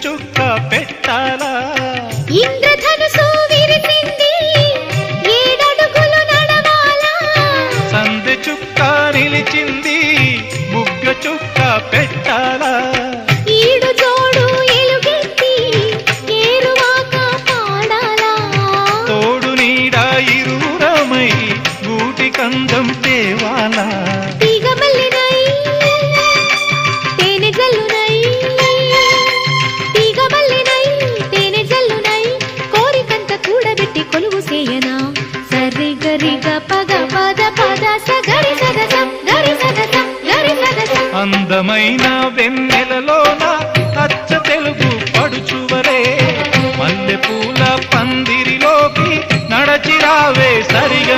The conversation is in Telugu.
చుక్క పెట్టాలా ఇంద్రధనుసు విరిసింది ఏడడుగులు నడవాలా సందె చుక్క నిలిచింది బుగ్గ చుక్క పెట్టాలా ఈడు జోడు ఎలుగెత్తి ఏరువాక పాడాలా తోడు నీడ ఇరువురమై గూటి కందం తేవాలా తీగమల్లినై తేనె జల్లునై తీగమల్లినై తేనె జల్లునై కోరికంత కూడబెట్టి కొలువు సేయనా సరి గరిగ పగ పద పద సగరి సదసం గరి సదసం గరి సదసం అందమైన వెన్నెలలోన అచ్చ తెలుగు పడుచువరే మల్లె పూల పందిరిలోకి నడచిరావే సరిగ